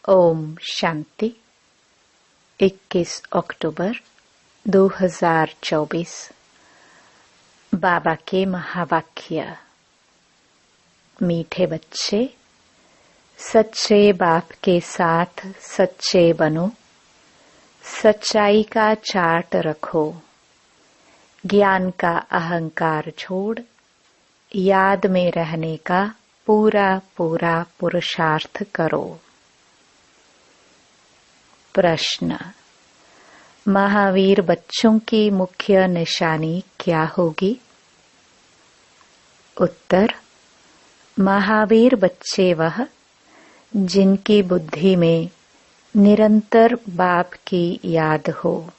ओम शांति। 21 अक्टूबर 2024। बाबा के महावाक्य। मीठे बच्चे, सच्चे बाप के साथ सच्चे बनो, सच्चाई का चार्ट रखो, ज्ञान का अहंकार छोड़ याद में रहने का पूरा पूरा पुरुषार्थ करो। प्रश्न: महावीर बच्चों की मुख्य निशानी क्या होगी? उत्तर: महावीर बच्चे वह जिनकी बुद्धि में निरंतर बाप की याद हो।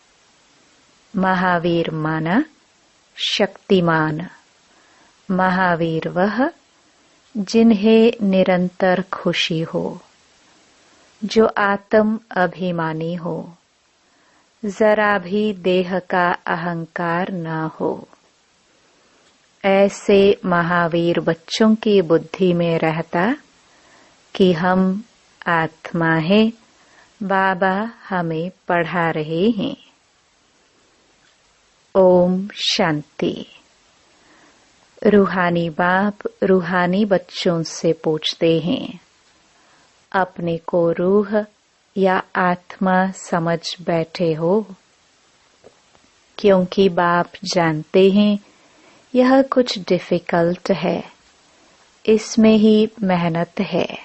महावीर माना शक्तिमान। महावीर वह जिन्हें निरंतर खुशी हो, जो आत्म अभिमानी हो, जरा भी देह का अहंकार न हो। ऐसे महावीर बच्चों की बुद्धि में रहता कि हम आत्मा हैं, बाबा हमें पढ़ा रहे हैं। ओम शांति। रूहानी बाप रूहानी बच्चों से पूछते हैं, अपने को रूह या आत्मा समझ बैठे हो? क्योंकि बाप जानते हैं यह कुछ डिफिकल्ट है, इसमें ही मेहनत है।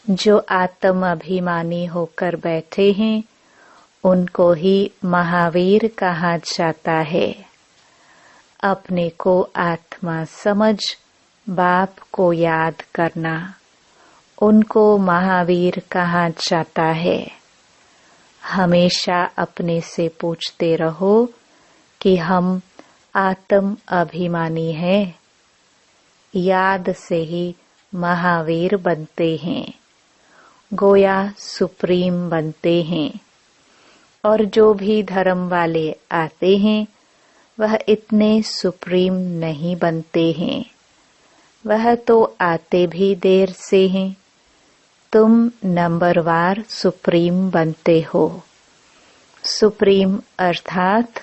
जो आत्म अभिमानी होकर बैठे हैं उनको ही महावीर कहा जाता है। अपने को आत्मा समझ बाप को याद करना, उनको महावीर कहा जाता है। हमेशा अपने से पूछते रहो कि हम आत्म अभिमानी हैं। याद से ही महावीर बनते हैं, गोया सुप्रीम बनते हैं। और जो भी धर्म वाले आते हैं वह इतने सुप्रीम नहीं बनते हैं। वह तो आते भी देर से हैं। तुम नंबरवार सुप्रीम बनते हो। सुप्रीम अर्थात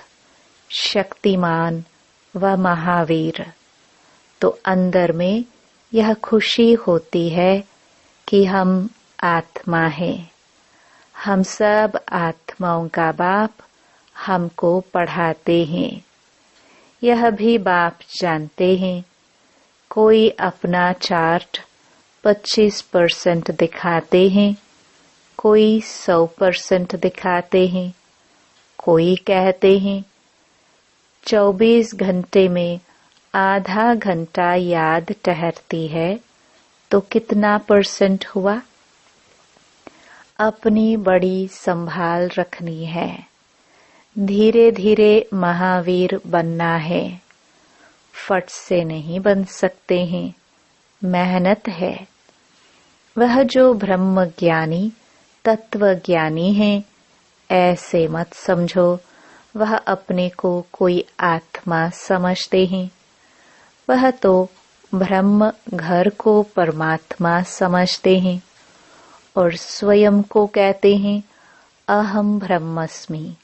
शक्तिमान व महावीर। तो अंदर में यह खुशी होती है कि हम आत्मा हैं। हम सब आत्माओं का बाप हमको पढ़ाते हैं। यह भी बाप जानते हैं। कोई अपना चार्ट 25% दिखाते हैं, कोई 100% दिखाते हैं, कोई कहते हैं 24 घंटे में आधा घंटा याद ठहरती है, तो कितना % हुआ? अपनी बड़ी संभाल रखनी है। धीरे धीरे महावीर बनना है। फट से नहीं बन सकते हैं, मेहनत है। वह जो ब्रह्म ज्ञानी तत्व ज्ञानी है, ऐसे मत समझो वह अपने को कोई आत्मा समझते हैं। वह तो ब्रह्म घर को परमात्मा समझते हैं और स्वयं को कहते हैं अहम ब्रह्मस्मि।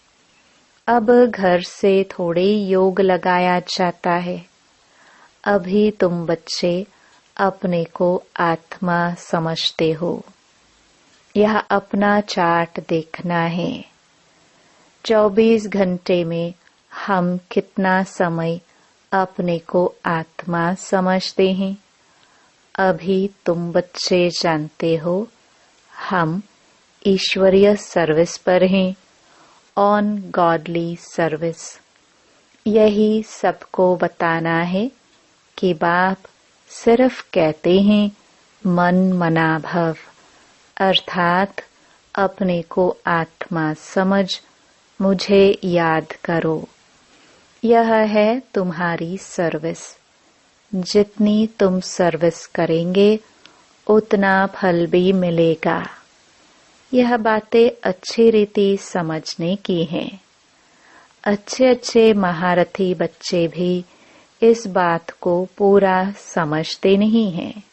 अब घर से थोड़े योग लगाया जाता है। अभी तुम बच्चे अपने को आत्मा समझते हो। यह अपना चार्ट देखना है। 24 घंटे में हम कितना समय अपने को आत्मा समझते हैं? अभी तुम बच्चे जानते हो हम ईश्वरीय सर्विस पर हैं, ऑन गॉडली सर्विस। यही सबको बताना है कि बाप सिर्फ कहते हैं मन मना भव, अर्थात अपने को आत्मा समझ मुझे याद करो। यह है तुम्हारी सर्विस। जितनी तुम सर्विस करेंगे उतना फल भी मिलेगा। यह बातें अच्छी रीति समझने की हैं। अच्छे अच्छे महारथी बच्चे भी इस बात को पूरा समझते नहीं हैं।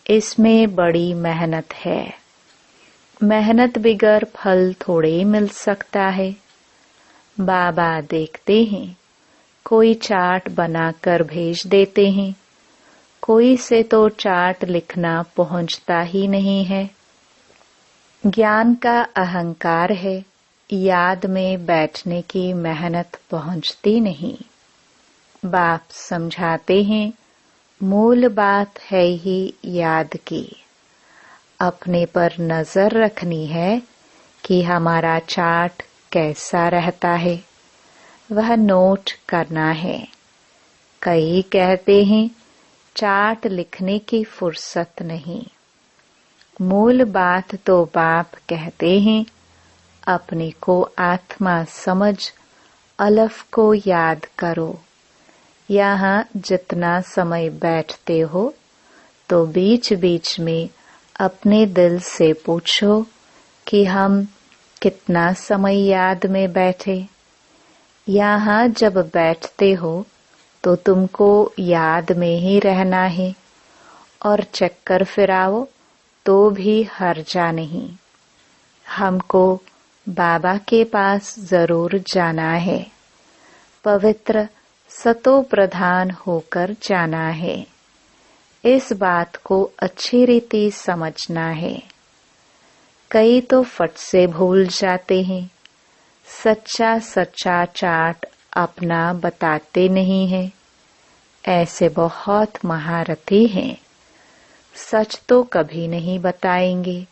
इसमें बड़ी मेहनत है। मेहनत बिगर फल थोड़े मिल सकता है। बाबा देखते हैं, कोई चार्ट बनाकर भेज देते हैं, कोई से तो चार्ट लिखना पहुंचता ही नहीं है। ज्ञान का अहंकार है, याद में बैठने की मेहनत पहुंचती नहीं। बाप समझाते हैं, मूल बात है ही याद की। अपने पर नजर रखनी है कि हमारा चार्ट कैसा रहता है, वह नोट करना है। कई कहते हैं चार्ट लिखने की फुर्सत नहीं। मूल बात तो बाप कहते हैं, अपने को आत्मा समझ अलफ को याद करो। यहाँ जितना समय बैठते हो तो बीच बीच में अपने दिल से पूछो कि हम कितना समय याद में बैठे। यहाँ जब बैठते हो तो तुमको याद में ही रहना है, और चक्कर फिराओ तो भी हर्जा नहीं। हमको बाबा के पास जरूर जाना है, पवित्र सतो प्रधान होकर जाना है। इस बात को अच्छी रीति समझना है। कई तो फट से भूल जाते हैं। सच्चा सच्चा चार्ट अपना बताते नहीं है। ऐसे बहुत महारथी हैं, सच तो कभी नहीं बताएंगे।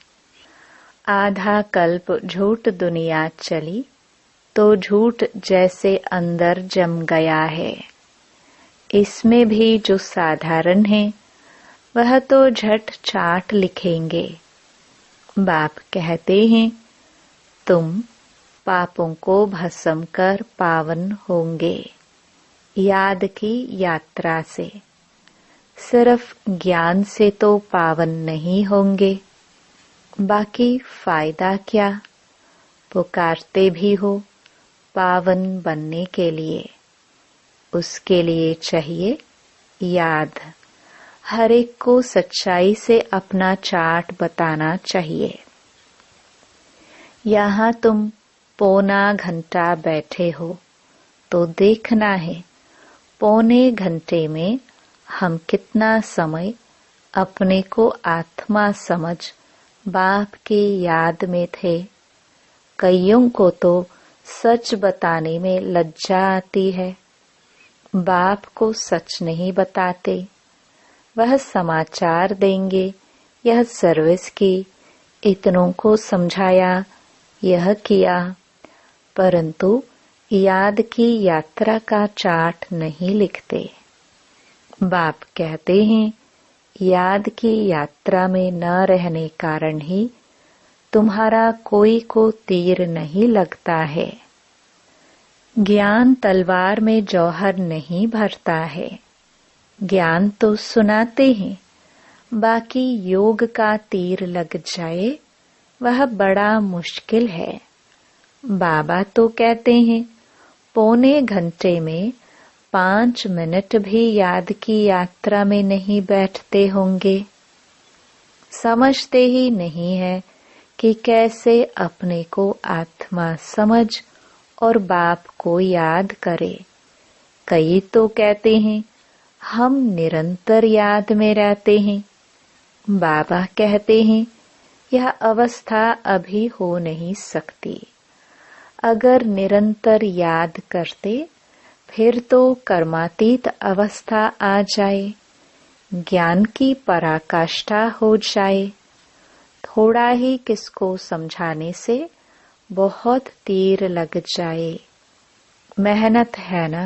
आधा कल्प झूठ दुनिया चली तो झूठ जैसे अंदर जम गया है। इसमें भी जो साधारण है वह तो झट चार्ट लिखेंगे। बाप कहते हैं, तुम पापों को भस्म कर पावन होंगे याद की यात्रा से। सिर्फ ज्ञान से तो पावन नहीं होंगे, बाकी फायदा क्या। पुकारते भी हो पावन बनने के लिए, उसके लिए चाहिए याद। हर एक को सच्चाई से अपना चार्ट बताना चाहिए। यहाँ तुम पौना घंटा बैठे हो तो देखना है पौने घंटे में हम कितना समय अपने को आत्मा समझ बाप की याद में थे। कईयों को तो सच बताने में लज्जा आती है। बाप को सच नहीं बताते। वह समाचार देंगे, यह सर्विस की, इतनों को समझाया, यह किया, परंतु याद की यात्रा का चार्ट नहीं लिखते। बाप कहते हैं, याद की यात्रा में न रहने कारण ही तुम्हारा कोई को तीर नहीं लगता है। ज्ञान तलवार में जौहर नहीं भरता है। ज्ञान तो सुनाते हैं, बाकी योग का तीर लग जाए वह बड़ा मुश्किल है। बाबा तो कहते हैं, पौने घंटे में 5 मिनट भी याद की यात्रा में नहीं बैठते होंगे। समझते ही नहीं है कि कैसे अपने को आत्मा समझ और बाप को याद करे। कई तो कहते हैं हम निरंतर याद में रहते हैं। बाबा कहते हैं यह अवस्था अभी हो नहीं सकती। अगर निरंतर याद करते फिर तो कर्मातीत अवस्था आ जाए, ज्ञान की पराकाष्ठा हो जाए। थोड़ा ही किसको समझाने से बहुत तीर लग जाए। मेहनत है ना।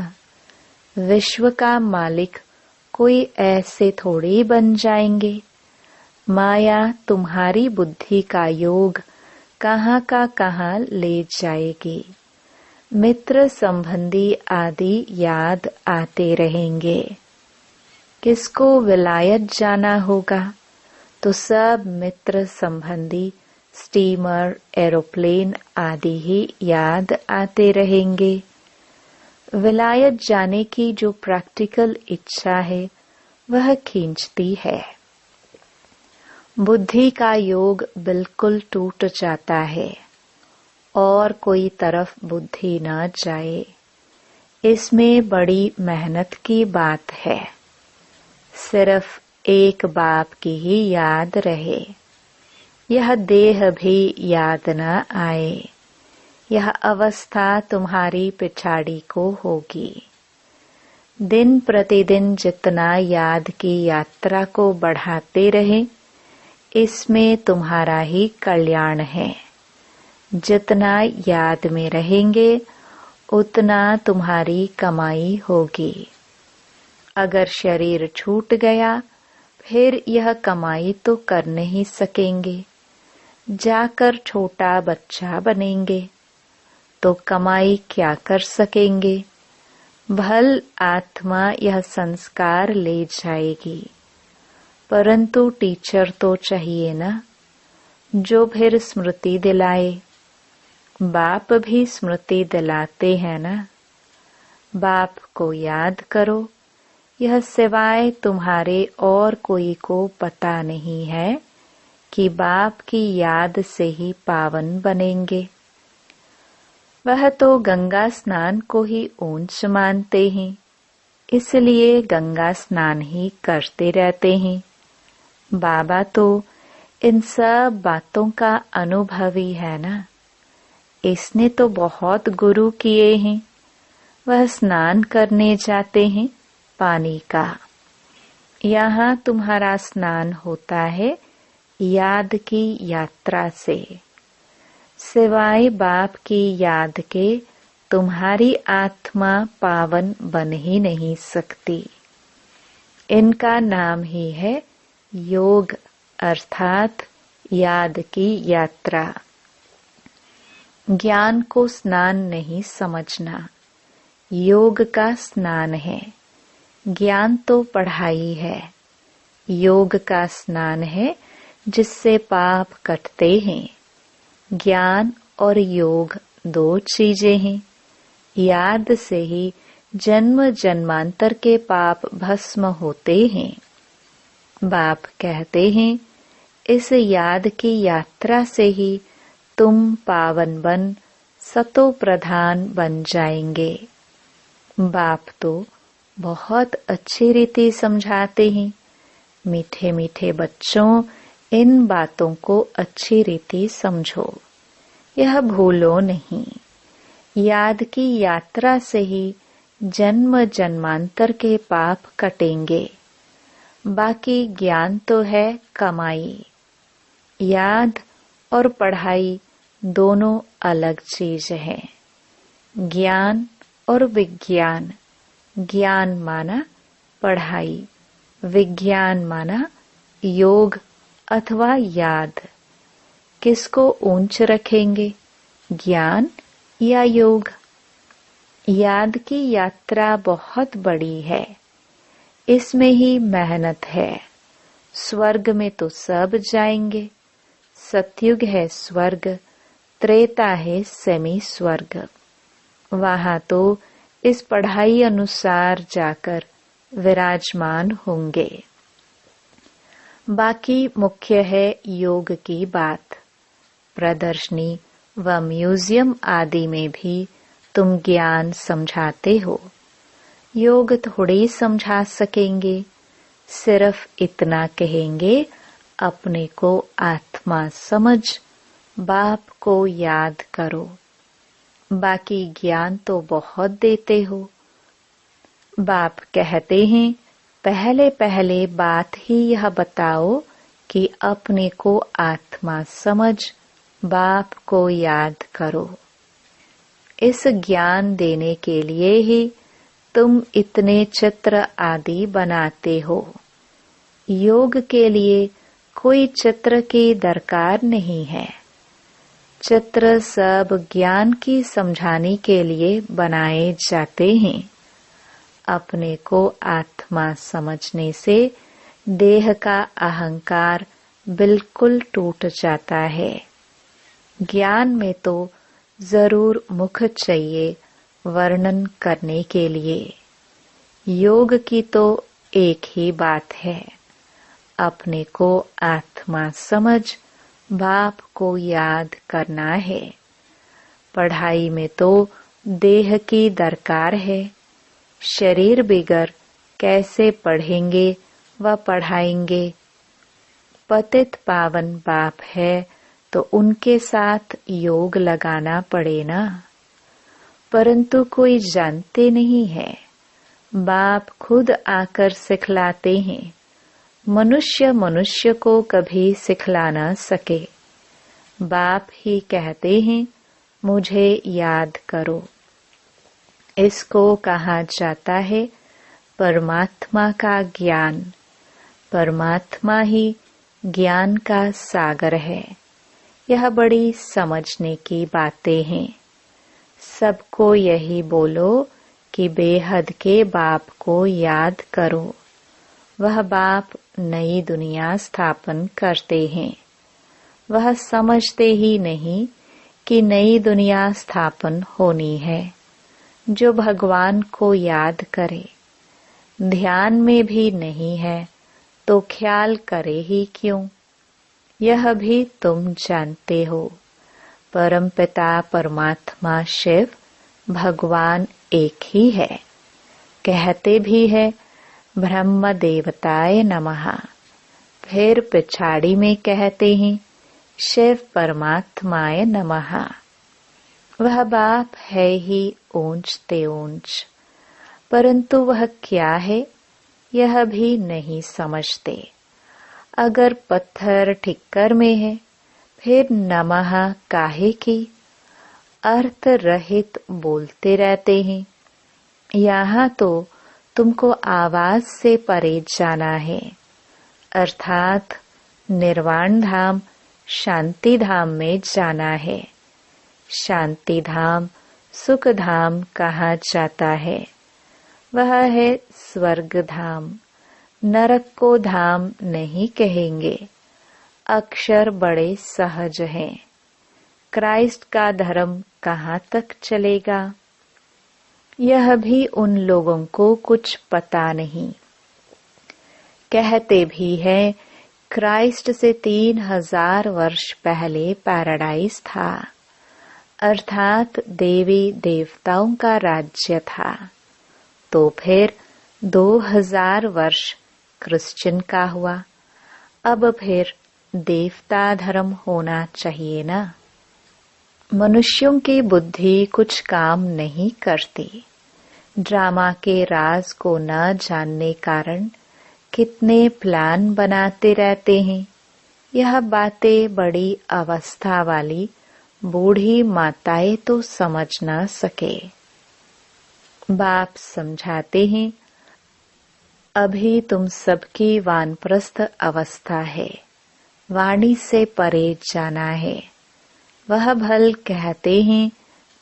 विश्व का मालिक कोई ऐसे थोड़ी बन जाएंगे। माया तुम्हारी बुद्धि का योग कहाँ का कहाँ ले जाएगी। मित्र संबंधी आदि याद आते रहेंगे। किसको विलायत जाना होगा तो सब मित्र संबंधी स्टीमर, एरोप्लेन आदि ही याद आते रहेंगे। विलायत जाने की जो प्रैक्टिकल इच्छा है वह खींचती है। बुद्धि का योग बिल्कुल टूट जाता है और कोई तरफ बुद्धि न जाए, इसमें बड़ी मेहनत की बात है। सिर्फ एक बाप की ही याद रहे, यह देह भी याद न आए। यह अवस्था तुम्हारी पिछाड़ी को होगी। दिन प्रतिदिन जितना याद की यात्रा को बढ़ाते रहे, इसमें तुम्हारा ही कल्याण है। जितना याद में रहेंगे उतना तुम्हारी कमाई होगी। अगर शरीर छूट गया फिर यह कमाई तो कर नहीं सकेंगे। जाकर छोटा बच्चा बनेंगे तो कमाई क्या कर सकेंगे। भल आत्मा यह संस्कार ले जाएगी, परंतु टीचर तो चाहिए ना, जो फिर स्मृति दिलाए। बाप भी स्मृति दिलाते हैं ना। बाप को याद करो, यह सिवाय तुम्हारे और कोई को पता नहीं है कि बाप की याद से ही पावन बनेंगे। वह तो गंगा स्नान को ही ऊंच मानते हैं, इसलिए गंगा स्नान ही करते रहते हैं। बाबा तो इन सब बातों का अनुभवी है ना। इसने तो बहुत गुरु किए हैं। वह स्नान करने जाते हैं पानी का। यहाँ तुम्हारा स्नान होता है याद की यात्रा से। सिवाय बाप की याद के तुम्हारी आत्मा पावन बन ही नहीं सकती। इनका नाम ही है योग, अर्थात याद की यात्रा। ज्ञान को स्नान नहीं समझना, योग का स्नान है। ज्ञान तो पढ़ाई है, योग का स्नान है जिससे पाप कटते हैं। ज्ञान और योग दो चीजें हैं। याद से ही जन्म जन्मांतर के पाप भस्म होते हैं। बाप कहते हैं इस याद की यात्रा से ही तुम पावन बन सतो प्रधान बन जाएंगे। बाप तो बहुत अच्छी रीति समझाते हैं। मीठे मीठे बच्चों, इन बातों को अच्छी रीति समझो, यह भूलो नहीं। याद की यात्रा से ही जन्म जन्मांतर के पाप कटेंगे। बाकी ज्ञान तो है कमाई। याद और पढ़ाई दोनों अलग चीज है। ज्ञान और विज्ञान, ज्ञान माना पढ़ाई, विज्ञान माना योग अथवा याद। किसको ऊंच रखेंगे, ज्ञान या योग? याद की यात्रा बहुत बड़ी है, इसमें ही मेहनत है। स्वर्ग में तो सब जाएंगे। सतयुग है स्वर्ग, त्रेता है सेमी स्वर्ग। वहां तो इस पढ़ाई अनुसार जाकर विराजमान होंगे। बाकी मुख्य है योग की बात। प्रदर्शनी व म्यूजियम आदि में भी तुम ज्ञान समझाते हो, योग थोड़ी समझा सकेंगे। सिर्फ इतना कहेंगे, अपने को आत्मा समझ, बाप को याद करो। बाकी ज्ञान तो बहुत देते हो। बाप कहते हैं पहले पहले बात ही यह बताओ कि अपने को आत्मा समझ, बाप को याद करो। इस ज्ञान देने के लिए ही तुम इतने चित्र आदि बनाते हो। योग के लिए कोई चित्र की दरकार नहीं है। चित्र सब ज्ञान की समझाने के लिए बनाए जाते हैं। अपने को आत्मा समझने से देह का अहंकार बिल्कुल टूट जाता है। ज्ञान में तो जरूर मुख चाहिए वर्णन करने के लिए। योग की तो एक ही बात है, अपने को आत्मा समझ बाप को याद करना है। पढ़ाई में तो देह की दरकार है। शरीर बिगर कैसे पढ़ेंगे व पढ़ाएंगे। पतित पावन बाप है तो उनके साथ योग लगाना पड़े ना। परंतु कोई जानते नहीं है। बाप खुद आकर सिखलाते हैं। मनुष्य मनुष्य को कभी सिखला न सके। बाप ही कहते हैं मुझे याद करो। इसको कहा जाता है परमात्मा का ज्ञान। परमात्मा ही ज्ञान का सागर है। यह बड़ी समझने की बातें हैं। सबको यही बोलो कि बेहद के बाप को याद करो। वह बाप नई दुनिया स्थापन करते हैं। वह समझते ही नहीं कि नई दुनिया स्थापन होनी है। जो भगवान को याद करे, ध्यान में भी नहीं है तो ख्याल करे ही क्यों। यह भी तुम जानते हो। परमपिता परमात्मा शिव भगवान एक ही है। कहते भी है ब्रह्म देवताय नमः। फिर पिछाड़ी में कहते हैं शिव परमात्माय नमः। वह बाप है ही ऊंच ते ऊंच, परंतु वह क्या है यह भी नहीं समझते। अगर पत्थर ठिक्कर में है फिर नमः काहे की। अर्थ रहित बोलते रहते हैं। यहाँ तो तुमको आवाज से परे जाना है, अर्थात निर्वाण धाम शांति धाम में जाना है। शांति धाम सुख धाम कहा जाता है। वह है स्वर्ग धाम। नरक को धाम नहीं कहेंगे। अक्षर बड़े सहज हैं। क्राइस्ट का धर्म कहाँ तक चलेगा। यह भी उन लोगों को कुछ पता नहीं। कहते भी हैं क्राइस्ट से 3000 वर्ष पहले पैराडाइज था, अर्थात देवी देवताओं का राज्य था। तो फिर 2000 वर्ष क्रिश्चियन का हुआ। अब फिर देवता धर्म होना चाहिए ना। मनुष्यों की बुद्धि कुछ काम नहीं करती। ड्रामा के राज को न जानने कारण कितने प्लान बनाते रहते हैं। यह बातें बड़ी अवस्था वाली बूढ़ी माताएं तो समझ न सके। बाप समझाते हैं अभी तुम सबकी वानप्रस्थ अवस्था है। वाणी से परे जाना है। वह भल कहते हैं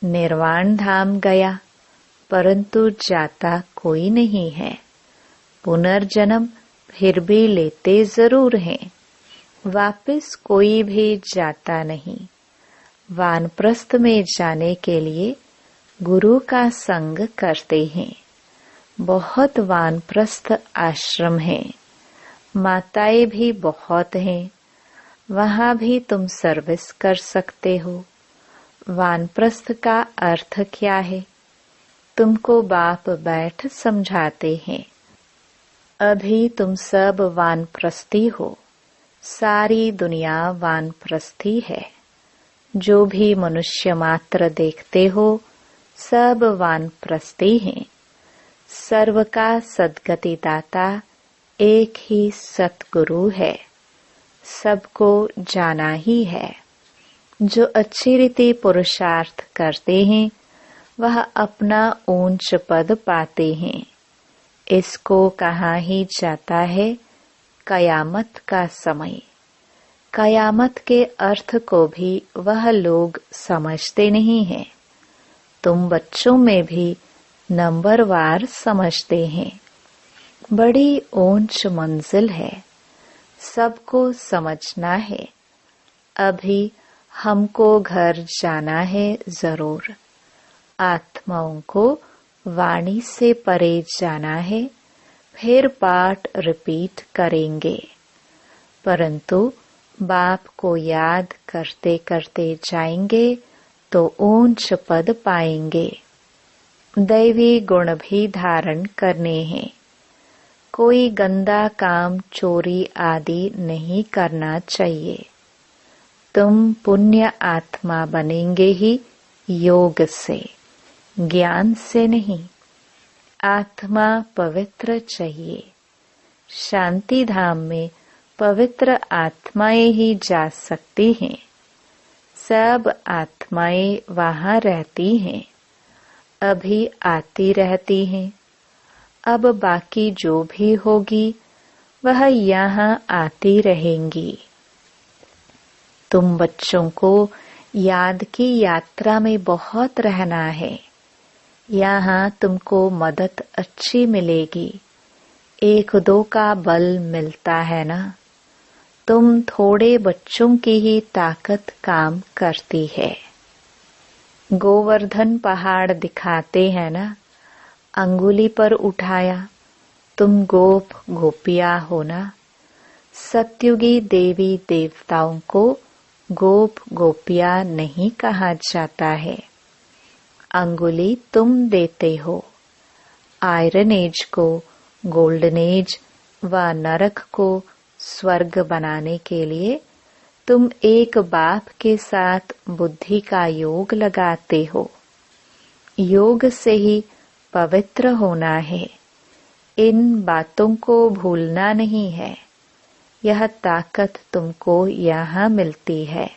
निर्वाण धाम गया, परंतु जाता कोई नहीं है। पुनर्जन्म फिर भी लेते जरूर हैं। वापस कोई भी जाता नहीं। वानप्रस्थ में जाने के लिए गुरु का संग करते हैं। बहुत वानप्रस्थ आश्रम हैं। माताएं भी बहुत हैं। वहाँ भी तुम सर्विस कर सकते हो। वानप्रस्थ का अर्थ क्या है तुमको बाप बैठ समझाते हैं। अभी तुम सब वानप्रस्थी हो। सारी दुनिया वानप्रस्थी है। जो भी मनुष्य मात्र देखते हो सब वानप्रस्थी हैं। सर्व का सद्गति दाता एक ही सतगुरु है। सबको जाना ही है। जो अच्छी रीति पुरुषार्थ करते हैं वह अपना ऊंच पद पाते हैं। इसको कहा ही जाता है कयामत का समय। कयामत के अर्थ को भी वह लोग समझते नहीं हैं। तुम बच्चों में भी नंबरवार समझते हैं। बड़ी ऊंच मंजिल है। सबको समझना है। अभी हमको घर जाना है जरूर। आत्माओं को वाणी से परे जाना है। फिर पाठ रिपीट करेंगे। परंतु बाप को याद करते करते जाएंगे तो ऊंच पद पाएंगे। दैवी गुण भी धारण करने हैं। कोई गंदा काम, चोरी आदि नहीं करना चाहिए। तुम पुण्य आत्मा बनेंगे ही योग से, ज्ञान से नहीं। आत्मा पवित्र चाहिए। शांति धाम में पवित्र आत्माएं ही जा सकती हैं। सब आत्माएं वहाँ रहती हैं, अभी आती रहती हैं। अब बाकी जो भी होगी वह यहाँ आती रहेंगी। तुम बच्चों को याद की यात्रा में बहुत रहना है। यहाँ तुमको मदद अच्छी मिलेगी। एक दो का बल मिलता है ना। तुम थोड़े बच्चों की ही ताकत काम करती है। गोवर्धन पहाड़ दिखाते हैं ना, अंगुली पर उठाया, तुम गोप गोपिया हो ना। सत्युगी देवी देवताओं को गोप गोपिया नहीं कहा जाता है। अंगुली तुम देते हो। आयरन एज को गोल्डन एज व नरक को स्वर्ग बनाने के लिए तुम एक बाप के साथ बुद्धि का योग लगाते हो। योग से ही पवित्र होना है। इन बातों को भूलना नहीं है। यह ताकत तुमको यहाँ मिलती है।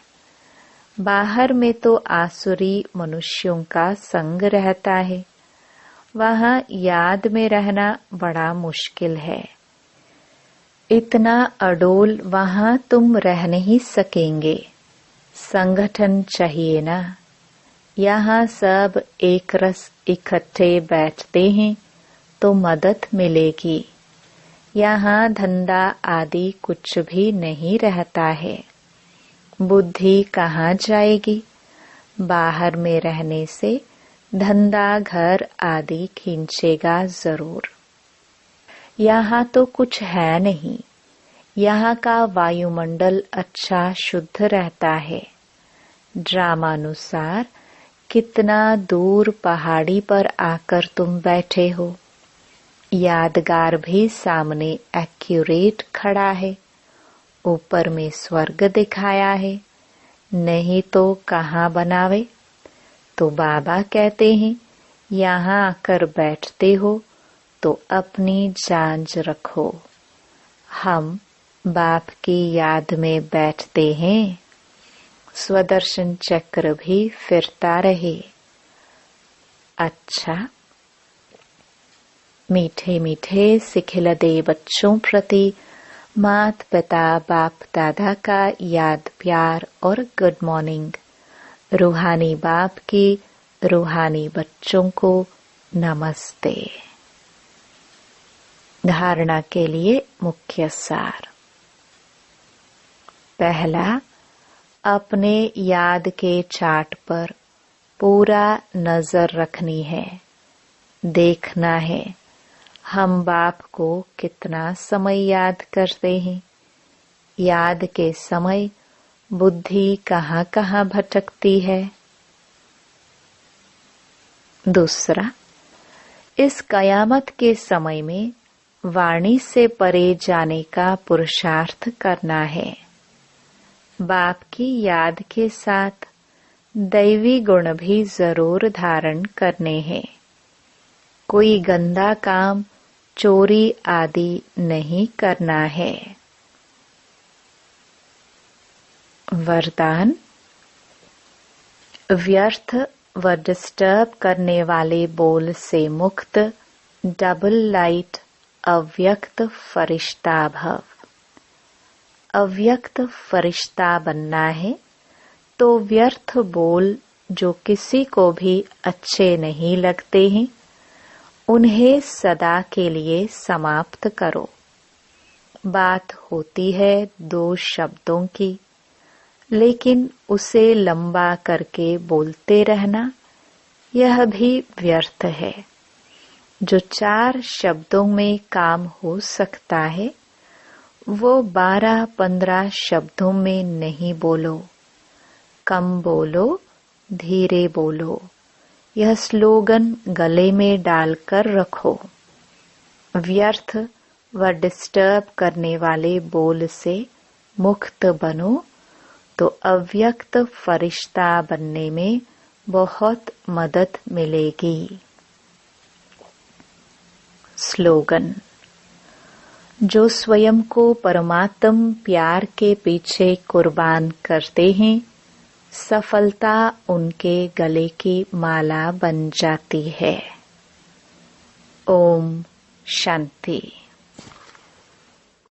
बाहर में तो आसुरी मनुष्यों का संग रहता है। वहाँ याद में रहना बड़ा मुश्किल है। इतना अडोल वहाँ तुम रह नहीं सकेंगे। संगठन चाहिए ना। यहाँ सब एक रस इकट्ठे बैठते हैं तो मदद मिलेगी। यहाँ धंधा आदि कुछ भी नहीं रहता है। बुद्धि कहाँ जाएगी? बाहर में रहने से धंधा घर आदि खींचेगा जरूर। यहाँ तो कुछ है नहीं। यहाँ का वायुमंडल अच्छा शुद्ध रहता है। ड्रामानुसार कितना दूर पहाड़ी पर आकर तुम बैठे हो। यादगार भी सामने एक्यूरेट खड़ा है। ऊपर में स्वर्ग दिखाया है, नहीं तो कहाँ बनावे। तो बाबा कहते हैं यहाँ आकर बैठते हो तो अपनी जांच रखो। हम बाप की याद में बैठते हैं। स्वदर्शन चक्र भी फिरता रहे। अच्छा, मीठे मीठे सिखिलदे बच्चों प्रति मात पिता बाप दादा का याद प्यार और गुड मॉर्निंग। रूहानी बाप की रूहानी बच्चों को नमस्ते। धारणा के लिए मुख्य सार। पहला, अपने याद के चार्ट पर पूरा नजर रखनी है। देखना है हम बाप को कितना समय याद करते हैं। याद के समय बुद्धि कहाँ कहाँ भटकती है। दूसरा, इस कयामत के समय में वाणी से परे जाने का पुरुषार्थ करना है। बाप की याद के साथ दैवी गुण भी जरूर धारण करने हैं। कोई गंदा काम, चोरी आदि नहीं करना है। वरदान, व्यर्थ व डिस्टर्ब करने वाले बोल से मुक्त डबल लाइट अव्यक्त फरिश्ता भव। अव्यक्त फरिश्ता बनना है तो व्यर्थ बोल जो किसी को भी अच्छे नहीं लगते हैं, उन्हें सदा के लिए समाप्त करो। बात होती है 2 शब्दों की, लेकिन उसे लंबा करके बोलते रहना यह भी व्यर्थ है। जो 4 शब्दों में काम हो सकता है वो 12-15 शब्दों में नहीं बोलो, कम बोलो, धीरे बोलो। यह स्लोगन गले में डालकर रखो। व्यर्थ व डिस्टर्ब करने वाले बोल से मुक्त बनो तो अव्यक्त फरिश्ता बनने में बहुत मदद मिलेगी। स्लोगन। जो स्वयं को परमात्म प्यार के पीछे कुर्बान करते हैं, सफलता उनके गले की माला बन जाती है। ओम शांति।